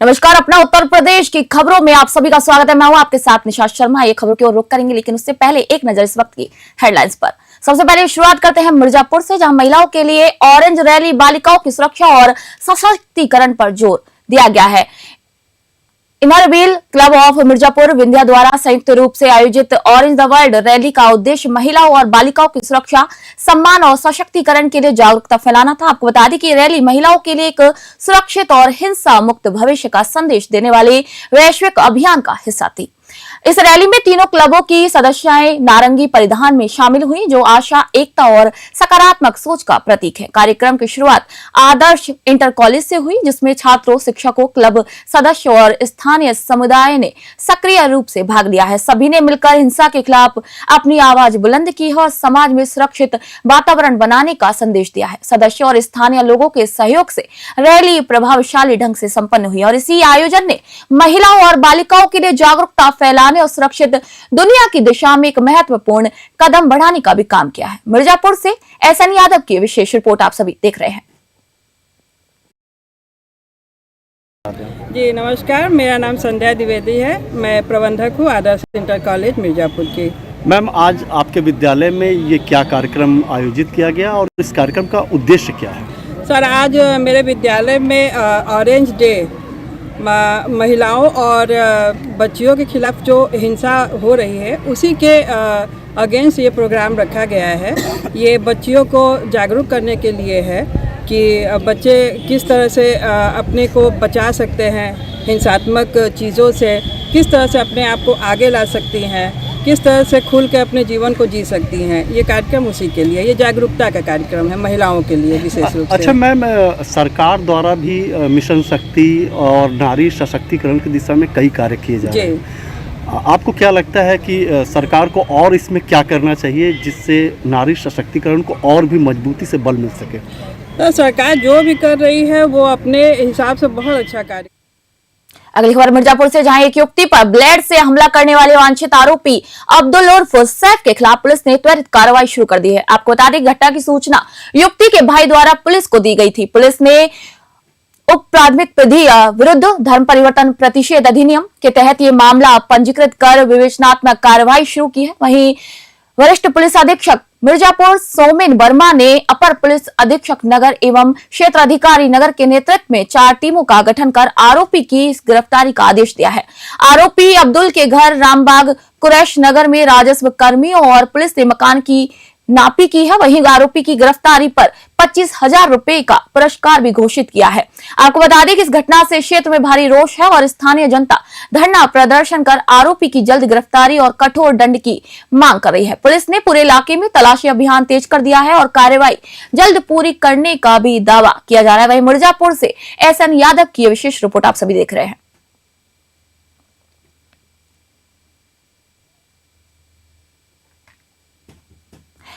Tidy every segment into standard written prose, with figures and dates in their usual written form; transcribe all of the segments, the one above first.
नमस्कार, अपना उत्तर प्रदेश की खबरों में आप सभी का स्वागत है। मैं हूं आपके साथ निशा शर्मा। ये खबरों की ओर रुख करेंगे, लेकिन उससे पहले एक नजर इस वक्त की हेडलाइंस पर। सबसे पहले शुरुआत करते हैं मिर्जापुर से, जहां महिलाओं के लिए ऑरेंज रैली, बालिकाओं की सुरक्षा और सशक्तिकरण पर जोर दिया गया है। Inner wheel club of Mirzapur Vindhya द्वारा संयुक्त रूप से आयोजित ऑरेंज द वर्ल्ड रैली का उद्देश्य महिलाओं और बालिकाओं की सुरक्षा, सम्मान और सशक्तिकरण के लिए जागरूकता फैलाना था। आपको बता दें कि रैली महिलाओं के लिए एक सुरक्षित और हिंसा मुक्त भविष्य का संदेश देने वाले वैश्विक अभियान का हिस्सा थी। इस रैली में तीनों क्लबों की सदस्याएं नारंगी परिधान में शामिल हुई, जो आशा, एकता और सकारात्मक सोच का प्रतीक है। कार्यक्रम की शुरुआत आदर्श इंटर कॉलेज से हुई, जिसमें छात्रों, शिक्षकों, क्लब सदस्यों और स्थानीय समुदाय ने सक्रिय रूप से भाग लिया है। सभी ने मिलकर हिंसा के खिलाफ अपनी आवाज बुलंद की है और समाज में सुरक्षित वातावरण बनाने का संदेश दिया है। सदस्यों और स्थानीय लोगों के सहयोग से रैली प्रभावशाली ढंग से संपन्न हुई और इसी आयोजन ने महिलाओं और बालिकाओं के लिए जागरूकता फैलाने और सुरक्षित दुनिया की दिशा में एक महत्वपूर्ण कदम बढ़ाने का भी काम किया है। मिर्जापुर से एसएन यादव की विशेष रिपोर्ट आप सभी देख रहे हैं। जी नमस्कार, मेरा नाम संध्या द्विवेदी है। मैं प्रबंधक हूँ आदर्श इंटर कॉलेज मिर्जापुर की। मैम, आज आपके विद्यालय में ये क्या कार्यक्रम आयोजित किया गया और इस कार्यक्रम का उद्देश्य क्या है? सर, आज मेरे विद्यालय में ऑरेंज डे, महिलाओं और बच्चियों के खिलाफ जो हिंसा हो रही है उसी के अगेंस्ट ये प्रोग्राम रखा गया है। ये बच्चियों को जागरूक करने के लिए है कि बच्चे किस तरह से अपने को बचा सकते हैं हिंसात्मक चीज़ों से, किस तरह से अपने आप को आगे ला सकती हैं, किस तरह से खुल के अपने जीवन को जी सकती हैं। ये कार्यक्रम उसी के लिए, ये जागरूकता का कार्यक्रम है महिलाओं के लिए विशेष रूप से। अच्छा मैम, सरकार द्वारा भी मिशन शक्ति और नारी सशक्तिकरण की दिशा में कई कार्य किए जा रहे हैं। आपको क्या लगता है कि सरकार को और इसमें क्या करना चाहिए जिससे नारी सशक्तिकरण को और भी मजबूती से बल मिल सके? तो सरकार जो भी कर रही है वो अपने हिसाब से बहुत अच्छा कार्य। अगली खबर मिर्जापुर से, जहां एक युवती पर ब्लेड से हमला करने वाले वांछित आरोपी अब्दुल उर्फ सैफ के खिलाफ पुलिस ने त्वरित कार्रवाई शुरू कर दी है। आपको बता दें, घटना की सूचना युवती के भाई द्वारा पुलिस को दी गई थी। पुलिस ने उप प्राथमिक विधि विरुद्ध धर्म परिवर्तन प्रतिषेध अधिनियम के तहत ये मामला पंजीकृत कर विवेचनात्मक कार्रवाई शुरू की है। वहीं वरिष्ठ पुलिस अधीक्षक मिर्जापुर सोमेन वर्मा ने अपर पुलिस अधीक्षक नगर एवं क्षेत्र अधिकारी नगर के नेतृत्व में 4 टीमों का गठन कर आरोपी की गिरफ्तारी का आदेश दिया है। आरोपी अब्दुल के घर रामबाग कुरैश नगर में राजस्व कर्मियों और पुलिस ने मकान की नापी की है। वहीं आरोपी की गिरफ्तारी पर 25,000 रुपए का पुरस्कार भी घोषित किया है। आपको बता दें कि इस घटना से क्षेत्र में भारी रोष है और स्थानीय जनता धरना प्रदर्शन कर आरोपी की जल्द गिरफ्तारी और कठोर दंड की मांग कर रही है। पुलिस ने पूरे इलाके में तलाशी अभियान तेज कर दिया है और कार्रवाई जल्द पूरी करने का भी दावा किया जा रहा है। वहीं मिर्जापुर से एसएन यादव की विशेष रिपोर्ट आप सभी देख रहे हैं।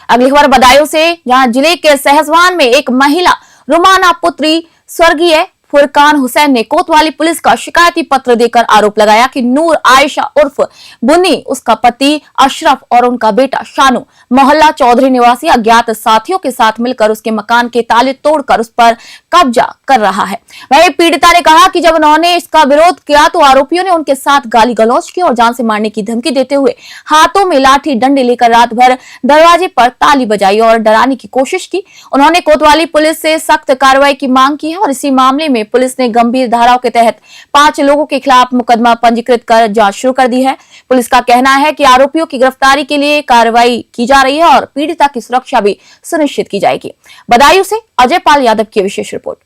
अगली खबर बदायूं से, जहां जिले के सहसवान में एक महिला रुमाना पुत्री स्वर्गीय फुरकान हुसैन ने कोतवाली पुलिस का शिकायती पत्र देकर आरोप लगाया कि नूर आयशा उर्फ बुन्नी, उसका पति अशरफ और उनका बेटा शानू मोहल्ला चौधरी निवासी अज्ञात साथियों के साथ मिलकर उसके मकान के ताले तोड़कर उस पर कब्जा कर रहा है। वहीं पीड़िता ने कहा कि जब उन्होंने इसका विरोध किया तो आरोपियों ने उनके साथ गाली गलौज की और जान से मारने की धमकी देते हुए हाथों में लाठी डंडे लेकर रात भर दरवाजे पर ताली बजाई और डराने की कोशिश की। उन्होंने कोतवाली पुलिस से सख्त कार्रवाई की मांग की है और इसी मामले में पुलिस ने गंभीर धाराओं के तहत 5 लोगों के खिलाफ मुकदमा पंजीकृत कर जांच शुरू कर दी है। पुलिस का कहना है कि आरोपियों की गिरफ्तारी के लिए कार्रवाई की जा रही है और पीड़िता की सुरक्षा भी सुनिश्चित की जाएगी। बदायूं से अजय पाल यादव की विशेष रिपोर्ट।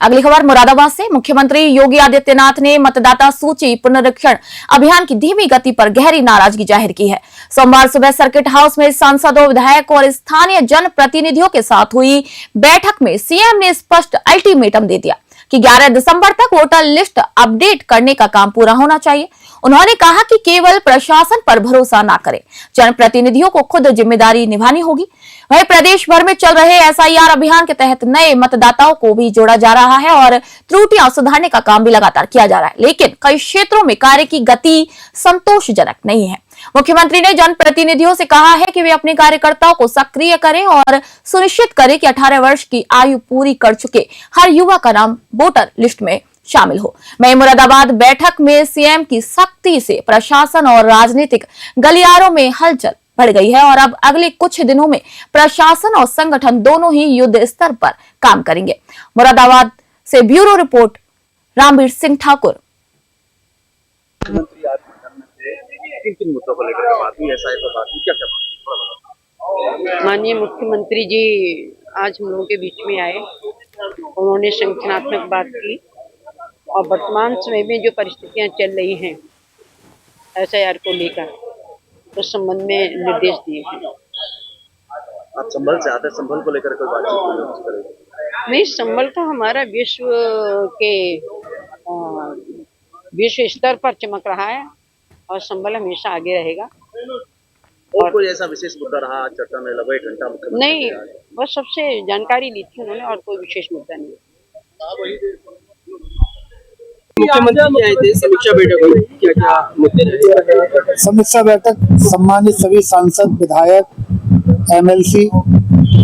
अगली खबर मुरादाबाद से, मुख्यमंत्री योगी आदित्यनाथ ने मतदाता सूची पुनरीक्षण अभियान की धीमी गति पर गहरी नाराजगी जाहिर की है। सोमवार सुबह सर्किट हाउस में सांसदों, विधायकों और स्थानीय जनप्रतिनिधियों के साथ हुई बैठक में सीएम ने स्पष्ट अल्टीमेटम दे दिया कि 11 दिसंबर तक वोटर लिस्ट अपडेट करने का काम पूरा होना चाहिए। उन्होंने कहा कि केवल प्रशासन पर भरोसा न करें, जनप्रतिनिधियों को खुद जिम्मेदारी निभानी होगी। वहीं प्रदेश भर में चल रहे एसआईआर अभियान के तहत नए मतदाताओं को भी जोड़ा जा रहा है और त्रुटियां सुधारने का काम भी लगातार किया जा रहा है, लेकिन कई क्षेत्रों में कार्य की गति संतोषजनक नहीं है। मुख्यमंत्री ने जनप्रतिनिधियों से कहा है कि वे अपने कार्यकर्ताओं को सक्रिय करें और सुनिश्चित करें कि 18 वर्ष की आयु पूरी कर चुके हर युवा का नाम वोटर लिस्ट में शामिल हो। वहीं मुरादाबाद बैठक में सीएम की सख्ती से प्रशासन और राजनीतिक गलियारों में हलचल बढ़ गई है और अब अगले कुछ दिनों में प्रशासन और संगठन दोनों ही युद्ध स्तर पर काम करेंगे। मुरादाबाद से ब्यूरो रिपोर्ट रामवीर सिंह ठाकुर। किन मुद्दों को लेकर बात हुई, एसआई पर बात हुई, क्या क्या बात? माननीय मुख्यमंत्री जी आज हम लोगों के बीच में आए। उन्होंने संगठनात्मक बात की और वर्तमान समय में जो परिस्थितियां चल रही हैं एसआईआर को लेकर उस संबंध में निर्देश दिए हैं। आप संभल से आते हैं, संभल को लेकर कोई बातचीत करेंगे? नहीं, संभल तो हमारा विश्व स्तर पर चमक रहा है और संभल हमेशा आगे रहेगा। और कोई ऐसा विशेष मुद्दा रहा आज चर्चा में लगभग 1 घंटा? नहीं, बस सबसे जानकारी ली थी उन्होंने और कोई विशेष मुद्दा नहीं। मुख्यमंत्री आए थे, समीक्षा बैठक हुई, क्या क्या मुद्दे रहे? समीक्षा बैठक सम्मानित सभी सांसद, विधायक, एमएलसी,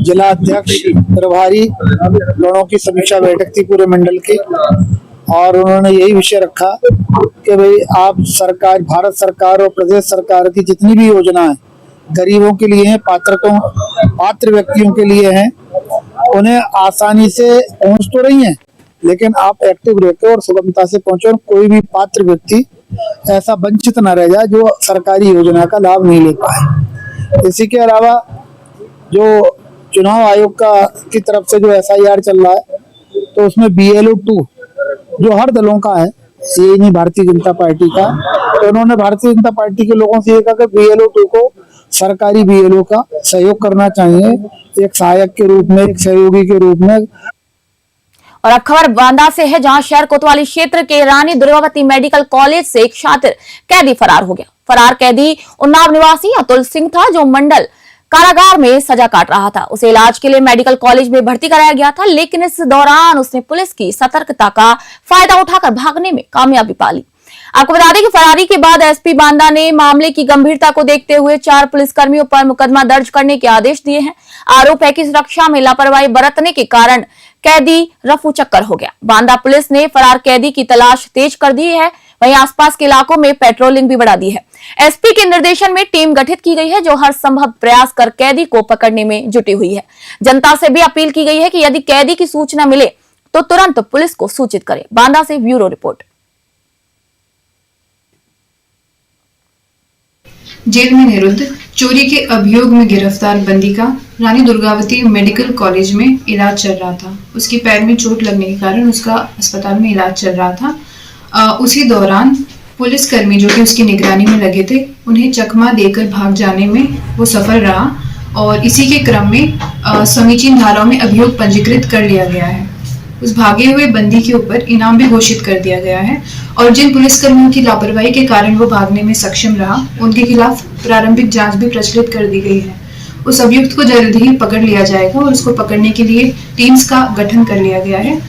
जिला अध्यक्ष, प्रभारी गणों की समीक्षा बैठक थी पूरे मंडल की। और उन्होंने यही विषय रखा कि भाई आप सरकार, भारत सरकार और प्रदेश सरकार की जितनी भी योजनाएं गरीबों के लिए हैं, पात्र व्यक्तियों के लिए हैं, उन्हें आसानी से पहुंच तो रही हैं, लेकिन आप एक्टिव रहकर और सुगमता से पहुंचे और कोई भी पात्र व्यक्ति ऐसा वंचित न रह जाए जो सरकारी योजना का लाभ नहीं ले पाए। इसी के अलावा जो चुनाव आयोग की तरफ से जो एसआईआर चल रहा है, तो उसमें BLO 2 जो हर दलों का है, ये नहीं भारतीय जनता पार्टी का, तो उन्होंने भारतीय जनता पार्टी के लोगों से ये कहा कि BLO 2 को सरकारी BLO का सहयोग करना चाहिए, एक सहायक के रूप में, एक सहयोगी के रूप में। और अब खबर बांदा से है, जहां शहर कोतवाली क्षेत्र के रानी दुर्गावती मेडिकल कॉलेज से एक छात्र कैदी फरार हो गया। फरार कैदी उन्नाव निवासी अतुल सिंह था, जो मंडल कारागार में सजा काट रहा था। उसे इलाज के लिए मेडिकल कॉलेज में भर्ती कराया गया था, लेकिन इस दौरान उसने पुलिस की सतर्कता का फायदा उठाकर भागने में कामयाबी पा ली। आपको बता दें कि फरारी के बाद एसपी बांदा ने मामले की गंभीरता को देखते हुए 4 पुलिसकर्मियों पर मुकदमा दर्ज करने के आदेश दिए हैं। आरोप है कि सुरक्षा में लापरवाही बरतने के कारण कैदी रफू चक्कर हो गया। बांदा पुलिस ने फरार कैदी की तलाश तेज कर दी है, वहीं आसपास के इलाकों में पेट्रोलिंग भी बढ़ा दी है। एसपी के निर्देशन में टीम गठित की गई है, जो हर संभव प्रयास कर कैदी को पकड़ने में जुटी हुई है। जनता से भी अपील की गई है कि यदि कैदी की सूचना मिले तो तुरंत पुलिस को सूचित करें। बांदा से ब्यूरो रिपोर्ट। जेल में निरुद्ध चोरी के अभियोग में गिरफ्तार बंदी का रानी दुर्गावती मेडिकल कॉलेज में इलाज चल रहा था। उसके पैर में चोट लगने के कारण उसका अस्पताल में इलाज चल रहा था। उसी दौरान पुलिसकर्मी जो कि उसकी निगरानी में लगे थे, उन्हें चकमा देकर भाग जाने में वो सफल रहा और इसी के क्रम में समीचीन धाराओं में अभियोग पंजीकृत कर लिया गया है। उस भागे हुए बंदी के ऊपर इनाम भी घोषित कर दिया गया है और जिन पुलिसकर्मियों की लापरवाही के कारण वो भागने में सक्षम रहा, उनके खिलाफ प्रारंभिक जांच भी प्रचलित कर दी गई है। उस अभियुक्त को जल्द ही पकड़ लिया जाएगा और उसको पकड़ने के लिए टीम्स का गठन कर लिया गया है।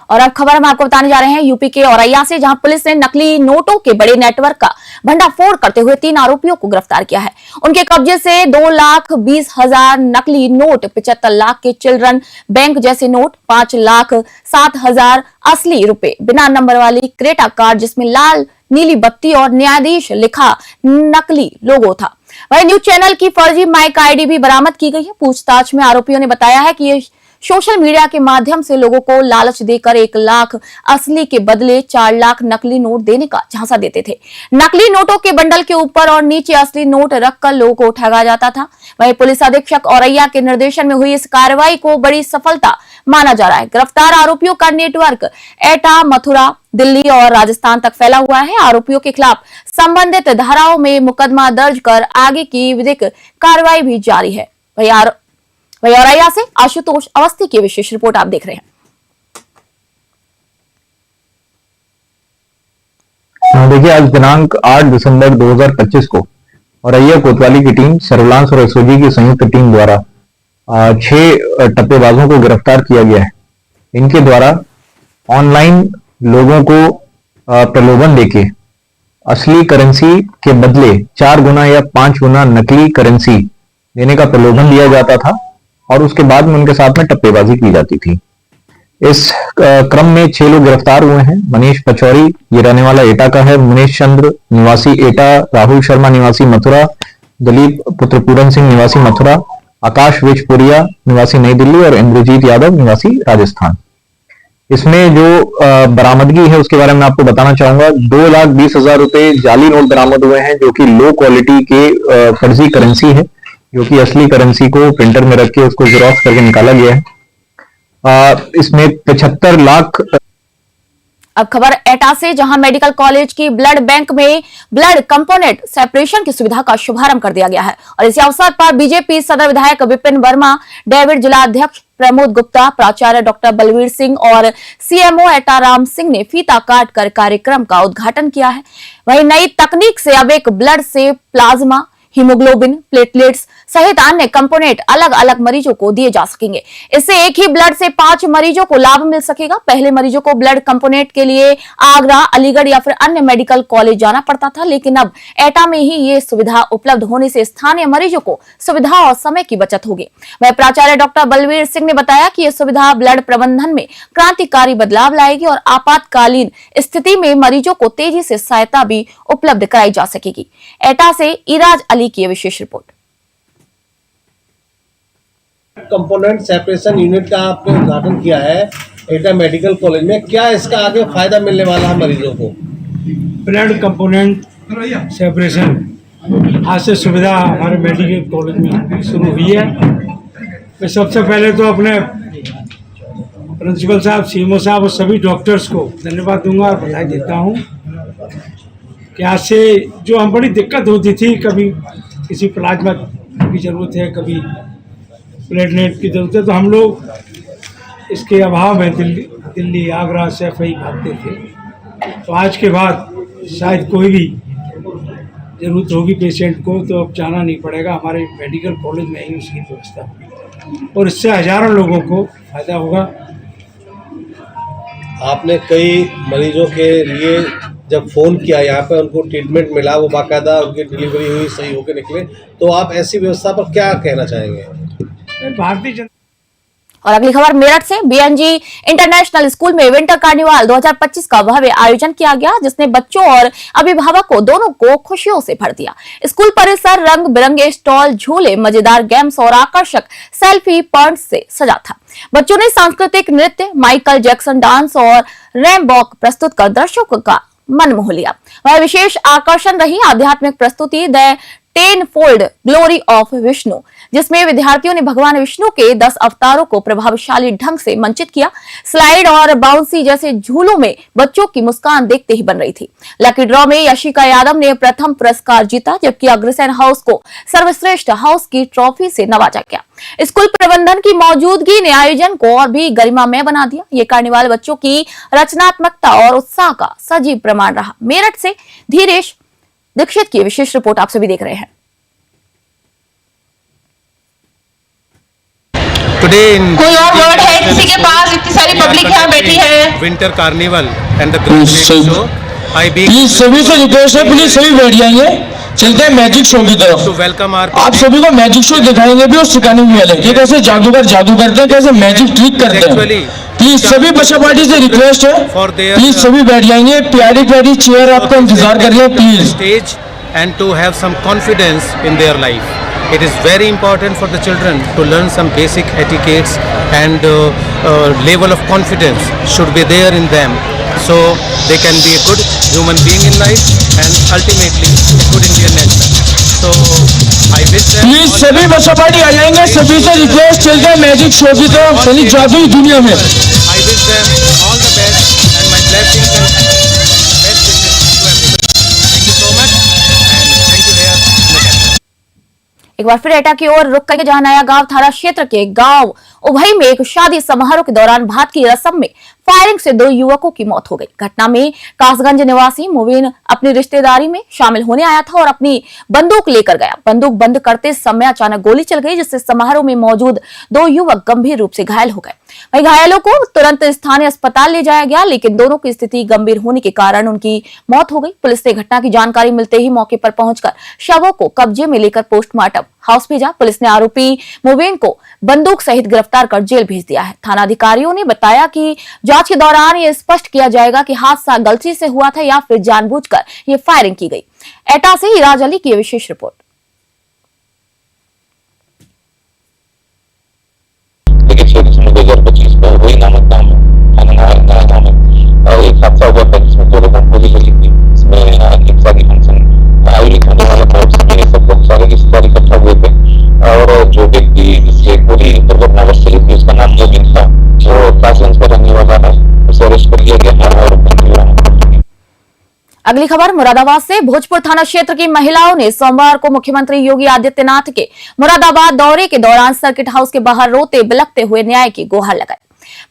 और अब खबर हम आपको बताने जा रहे हैं यूपी के औरैया से, जहां पुलिस ने नकली नोटों के बड़े नेटवर्क का भंडाफोड़ करते हुए 3 आरोपियों को गिरफ्तार किया है। उनके कब्जे से 2,20,000 नकली नोट, 75 लाख के चिल्ड्रन बैंक जैसे नोट, 5,07,000 असली रुपए, बिना नंबर वाली क्रेटा कार्ड जिसमें लाल नीली बत्ती और न्यायाधीश लिखा नकली लोगो था। वहीं न्यूज चैनल की फर्जी माइक आईडी भी बरामद की गई है। पूछताछ में आरोपियों ने बताया है कि ये सोशल मीडिया के माध्यम से लोगों को लालच देकर 1 लाख असली के बदले 4 लाख नकली नोट देने का झांसा देते थे। नकली नोटों के बंडल के ऊपर और नीचे असली नोट रखकर लोगों को ठगा जाता था। वहीं पुलिस अधीक्षक औरैया के निर्देशन में हुई इस कार्रवाई को बड़ी सफलता माना जा रहा है। गिरफ्तार आरोपियों का नेटवर्क एटा, मथुरा, दिल्ली और राजस्थान तक फैला हुआ है। आरोपियों के खिलाफ संबंधित धाराओं में मुकदमा दर्ज कर आगे की विधिक कार्रवाई भी जारी है। वहीं औरैया से आशुतोष अवस्थी की विशेष रिपोर्ट आप देख रहे हैं। देखिए, आज दिनांक 8 दिसंबर 2025 को औरैया कोतवाली की टीम, सर्विलांस और एसओजी की संयुक्त टीम द्वारा 6 टप्पेबाजों को गिरफ्तार किया गया है। इनके द्वारा ऑनलाइन लोगों को प्रलोभन देके असली करेंसी के बदले 4 गुना या 5 गुना नकली करेंसी देने का प्रलोभन दिया जाता था और उसके बाद में उनके साथ में टप्पेबाजी की जाती थी। इस क्रम में 6 लोग गिरफ्तार हुए हैं। मनीष पचौरी, ये रहने वाला एटा का है, मुनीश चंद्र निवासी एटा, राहुल शर्मा निवासी मथुरा, दलीप पुत्र पूरन सिंह निवासी मथुरा, आकाश विजपुरिया निवासी नई दिल्ली और इंद्रजीत यादव निवासी राजस्थान। इसमें जो बरामदगी है उसके बारे में आपको बताना चाहूंगा। 2,20,000 रुपए जाली नोट बरामद हुए हैं जो कि लो क्वालिटी के फर्जी करेंसी है, जो कि असली करेंसी को प्रिंटर में रख के उसको जेरॉक्स करके निकाला गया है। इसमें 75 लाख। अब खबर एटा से, जहां मेडिकल कॉलेज की ब्लड बैंक में ब्लड कंपोनेंट सेपरेशन की सुविधा का शुभारंभ कर दिया गया है और इसी अवसर पर बीजेपी सदर विधायक विपिन वर्मा, डेविड जिलाध्यक्ष प्रमोद गुप्ता, प्राचार्य डॉक्टर बलवीर सिंह और सीएमओ एटा राम सिंह ने फीता काट कर कार्यक्रम का उद्घाटन किया है। वहीं नई तकनीक से अब एक ब्लड से प्लाज्मा, हीमोग्लोबिन, प्लेटलेट्स सहित अन्य कंपोनेंट अलग अलग मरीजों को दिए जा सकेंगे। इससे एक ही ब्लड से 5 मरीजों को लाभ मिल सकेगा। पहले मरीजों को ब्लड कंपोनेंट के लिए आगरा, अलीगढ़ या फिर अन्य मेडिकल कॉलेज जाना पड़ता था, लेकिन अब एटा में ही ये सुविधा उपलब्ध होने से स्थानीय मरीजों को सुविधा और समय की बचत होगी। वह प्राचार्य डॉक्टर बलवीर सिंह ने बताया कि यह सुविधा ब्लड प्रबंधन में क्रांतिकारी बदलाव लाएगी और आपातकालीन स्थिति में मरीजों को तेजी से सहायता भी उपलब्ध कराई जा सकेगी। एटा से इराज अली की विशेष रिपोर्ट। कंपोनेंट सेपरेशन यूनिट का आपने उद्घाटन किया है एटा मेडिकल कॉलेज में, क्या इसका आगे फायदा मिलने वाला है मरीजों को? ब्लड कंपोनेंट सेपरेशन आज से सुविधा हमारे मेडिकल कॉलेज में शुरू हुई है। मैं सबसे पहले तो अपने प्रिंसिपल साहब, सीएमओ साहब और सभी डॉक्टर्स को धन्यवाद दूंगा और बधाई देता हूं कि आज से जो हम बड़ी दिक्कत होती थी, कभी किसी प्लाज्मा की ज़रूरत है, कभी प्लेटलेट की ज़रूरत है, तो हम लोग इसके अभाव में दिल्ली आगरा सैफई भागते थे। तो आज के बाद शायद कोई भी ज़रूरत होगी पेशेंट को तो अब जाना नहीं पड़ेगा, हमारे मेडिकल कॉलेज में ही उसकी व्यवस्था होगी और इससे हज़ारों लोगों को फ़ायदा होगा। आपने कई मरीजों के लिए जब फ़ोन किया, यहाँ पे उनको ट्रीटमेंट मिला, वो बाकायदा उनकी डिलीवरी हुई, सही होकर निकले, तो आप ऐसी व्यवस्था पर क्या कहना चाहेंगे? भारतीय जनता। और अगली खबर मेरठ से, बीएनजी इंटरनेशनल स्कूल में विंटर कार्निवाल 2025 का भव्य आयोजन किया गया, जिसने बच्चों और अभिभावकों दोनों को खुशियों से भर दिया। स्कूल परिसर रंग बिरंगे स्टॉल, झूले, मजेदार गेम्स और आकर्षक सेल्फी पॉइंट से सजा था। बच्चों ने सांस्कृतिक नृत्य, माइकल जैक्सन डांस और रैम्बॉक प्रस्तुत कर दर्शकों का मन मोह लिया। वह विशेष आकर्षण रही आध्यात्मिक प्रस्तुति the 10-fold glory of Vishnu, जिसमें विद्यार्थियों ने भगवान विष्णु के 10 अवतारों को प्रभावशाली ढंग से मंचित किया। स्लाइड और बाउंसी जैसे झूलों में बच्चों की मुस्कान देखते ही बन रही थी। लकी ड्रॉ में यशिका यादव ने प्रथम पुरस्कार जीता, जबकि अग्रसेन हाउस को सर्वश्रेष्ठ हाउस की ट्रॉफी से नवाजा गया। स्कूल प्रबंधन की मौजूदगी ने आयोजन को और भी गरिमामय बना दिया। ये कार्निवाल बच्चों की रचनात्मकता और उत्साह का सजीव प्रमाण रहा। मेरठ से धीरेश दीक्षित की विशेष रिपोर्ट आप सभी देख रहे हैं। कोई और वर्ड है किसी के पास? इतनी सारी पब्लिक यहाँ बैठी है। Winter carnival and the great show. Please सभी से रिक्वेस्ट है, प्लीज सभी बैठ जाइए। चलते हैं मैजिक शो की तरफ। टू वेलकम आवर आप सभी को मैजिक शो दिखाएंगे भी और सिखाने भी वाले कि कैसे जादूगर जादू करते हैं, कैसे मैजिक ट्रिक करते हैं। प्लीज सभी बच्चा पार्टी से रिक्वेस्ट है, प्लीज सभी बैठ जाएंगे। प्यारी प्यारी चेयर आपका इंतजार कर रही है, please. Stage and to have some confidence in their life. It is very important for the children to learn some basic etiquettes and level of confidence should be there in them, so they can be a good human being in life and ultimately a good Indian national. So I wish them. Please सभी बच्चा party आ जाएंगे, सभी से request. चलते हैं magic show की तरफ, यानी जादुई दुनिया में। I wish them all the best and my blessings and best wishes to everybody. Thank you so much and thank you here. एक बार फिर एटा की ओर रुक करके, जहां नया गांव थाना क्षेत्र के गांव उभई में एक शादी समारोह के दौरान भात की रस्म में फायरिंग से 2 युवकों की मौत हो गई। घटना में कासगंज निवासी मुबीन अपनी रिश्तेदारी में शामिल होने आया था और अपनी बंदूक लेकर गया। बंदूक बंद करते समय अचानक गोली चल गई, जिससे समारोह में मौजूद 2 युवक गंभीर रूप से घायल हो गए। वहीं घायलों को तुरंत स्थानीय अस्पताल ले जाया गया, लेकिन दोनों की स्थिति गंभीर होने के कारण उनकी मौत हो गई। पुलिस ने घटना की जानकारी मिलते ही मौके पर पहुंचकर शवों को कब्जे में लेकर पोस्टमार्टम हाउस भेजा। पुलिस ने आरोपी मुबीन को बंदूक सहित गिरफ्तार कर जेल भेज दिया है। थाना अधिकारियों ने बताया कि जांच के दौरान ये स्पष्ट किया जाएगा कि हादसा गलती से हुआ था या फिर जानबूझकर ये फायरिंग की गई। एटा से इराज अली की विशेष रिपोर्ट। देखिए 6 दिसंबर 2025 को वही नामक नाम नया नाम है और एक हादसा हुआ था जिसमें 2 लोगों को गोली चली थी। इसमें एक शादी फंक्शन आयोजित होने वाला था, उसमें सब लोग सारे रिश्तेदार इकट्ठा हुए थे और जो व्यक्ति जिससे गोली दुर्घटनावश चली थी उसका नाम मुबीन था, जो क्लास का रहने वाला है, उसे अरेस्ट कर लिया गया और अगली खबर मुरादाबाद से। भोजपुर थाना क्षेत्र की महिलाओं ने सोमवार को मुख्यमंत्री योगी आदित्यनाथ के मुरादाबाद दौरे के दौरान सर्किट हाउस के बाहर रोते बिलखते हुए न्याय की गुहार लगाई।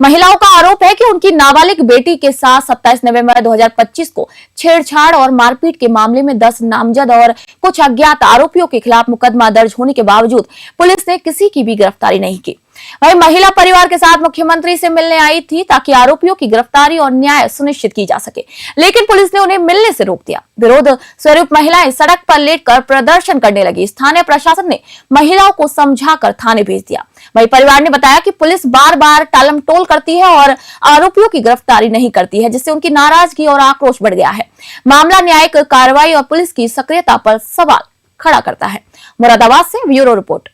महिलाओं का आरोप है कि उनकी नाबालिग बेटी के साथ 27 नवंबर 2025 को छेड़छाड़ और मारपीट के मामले में 10 नामजद और कुछ अज्ञात आरोपियों के खिलाफ मुकदमा दर्ज होने के बावजूद पुलिस ने किसी की भी गिरफ्तारी नहीं की। वहीं महिला परिवार के साथ मुख्यमंत्री से मिलने आई थी ताकि आरोपियों की गिरफ्तारी और न्याय सुनिश्चित की जा सके, लेकिन पुलिस ने उन्हें मिलने से रोक दिया। विरोध स्वरूप महिलाएं सड़क पर लेटकर प्रदर्शन करने लगी। स्थानीय प्रशासन ने महिलाओं को समझाकर थाने भेज दिया। वहीं परिवार ने बताया कि पुलिस बार बार टालमटोल करती है और आरोपियों की गिरफ्तारी नहीं करती है, जिससे उनकी नाराजगी और आक्रोश बढ़ गया है। मामला न्यायिक कार्रवाई और पुलिस की सक्रियता पर सवाल खड़ा करता है। मुरादाबाद से ब्यूरो रिपोर्ट।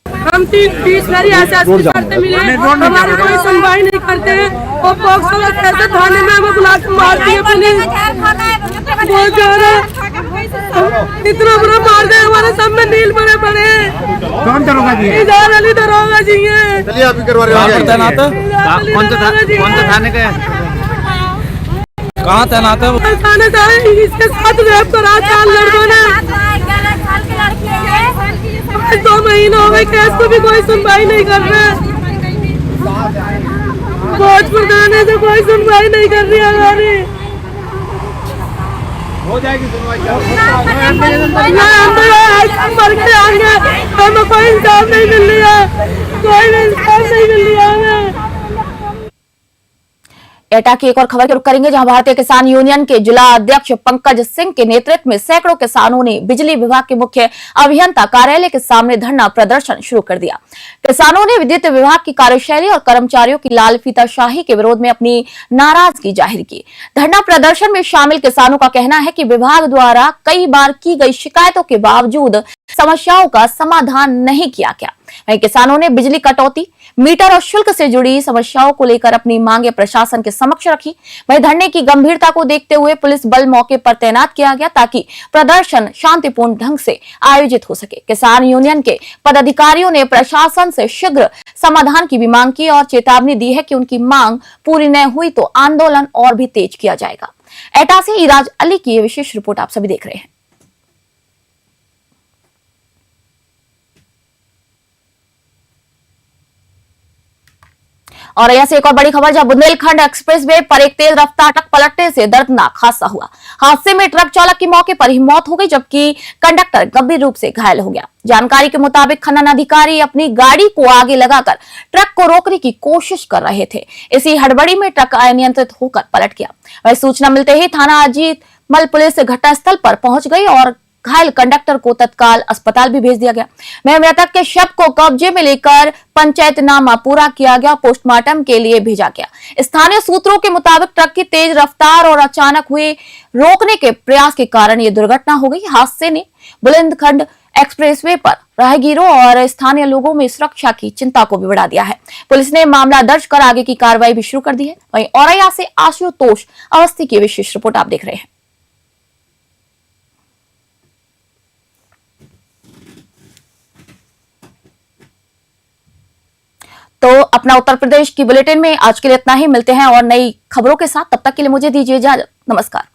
हम 30 बारी एसएसपी करते मिले, हमारी कोई सुनवाई नहीं करते हैं और पॉक्सो कैसे थाने में हमें बुला के मार दिए पुलिस। बहुत ज्यादा इतना बुरा मार दे, हमारे सब में नील बड़े बड़े। कौन दरोगा जी? इधर अली दरोगा जी है। चलिए आप ही करवा रहे हो। तैनात कौन सा थाने का? कहाँ तैनात है? थाने का इसके साथ रेप करा 4 लड़कों ने। 2 महीने हो गए, केस को भी कोई सुनवाई नहीं कर रहे। भोजपुर थाने से कोई सुनवाई नहीं कर रही हमारी। हो जाएगी सुनवाई। मर के आएंगे, हमें कोई इंसाफ नहीं मिल रहा है, कोई इंसाफ नहीं मिल रहा है। एटा की एक और खबर के रुख करेंगे, जहां भारतीय किसान यूनियन के जिला अध्यक्ष पंकज सिंह के नेतृत्व में सैकड़ों किसानों ने बिजली विभाग के मुख्य अभियंता कार्यालय के सामने धरना प्रदर्शन शुरू कर दिया। किसानों ने विद्युत विभाग की कार्यशैली और कर्मचारियों की लाल फीताशाही के विरोध में अपनी नाराजगी जाहिर की। धरना प्रदर्शन में शामिल किसानों का कहना है कि विभाग द्वारा कई बार की गई शिकायतों के बावजूद समस्याओं का समाधान नहीं किया गया। वहीं किसानों ने बिजली कटौती, मीटर और शुल्क से जुड़ी समस्याओं को लेकर अपनी मांगे प्रशासन के समक्ष रखी। वहीं धरने की गंभीरता को देखते हुए पुलिस बल मौके पर तैनात किया गया ताकि प्रदर्शन शांतिपूर्ण ढंग से आयोजित हो सके। किसान यूनियन के पदाधिकारियों ने प्रशासन से शीघ्र समाधान की भी मांग की और चेतावनी दी है कि उनकी मांग पूरी न हुई तो आंदोलन और भी तेज किया जाएगा। एटा से इराज अली की विशेष रिपोर्ट आप सभी देख रहे हैं। और यहाँ से एक और बड़ी खबर, जहां बुंदेलखंड एक्सप्रेसवे पर एक तेज रफ्तार ट्रक पलटने से दर्दनाक हादसा हुआ। हादसे में ट्रक चालक की मौके पर ही मौत हो गई, जबकि कंडक्टर गंभीर रूप से घायल हो गया। जानकारी के मुताबिक खनन अधिकारी अपनी गाड़ी को आगे लगाकर ट्रक को रोकने की कोशिश कर रहे थे। इसी हड़बड़ी में ट्रक अनियंत्रित होकर पलट गया। वही सूचना मिलते ही थाना अजीत मल पुलिस घटनास्थल पर पहुंच गई और घायल कंडक्टर को तत्काल अस्पताल भी भेज दिया गया। वहीं मृतक के शव को कब्जे में लेकर पंचायतनामा पूरा किया गया, पोस्टमार्टम के लिए भेजा गया। स्थानीय सूत्रों के मुताबिक ट्रक की तेज रफ्तार और अचानक हुए रोकने के प्रयास के कारण यह दुर्घटना हो गई। हादसे ने बुलंदखंड एक्सप्रेसवे पर राहगीरों और स्थानीय लोगों में सुरक्षा की चिंता को भी बढ़ा दिया है। पुलिस ने मामला दर्ज कर आगे की कार्रवाई भी शुरू कर दी है। वहीं औरैया से आशुतोष अवस्थी की विशेष रिपोर्ट आप देख रहे हैं। तो अपना उत्तर प्रदेश की बुलेटिन में आज के लिए इतना ही। मिलते हैं और नई खबरों के साथ, तब तक के लिए मुझे दीजिए इजाजत। नमस्कार।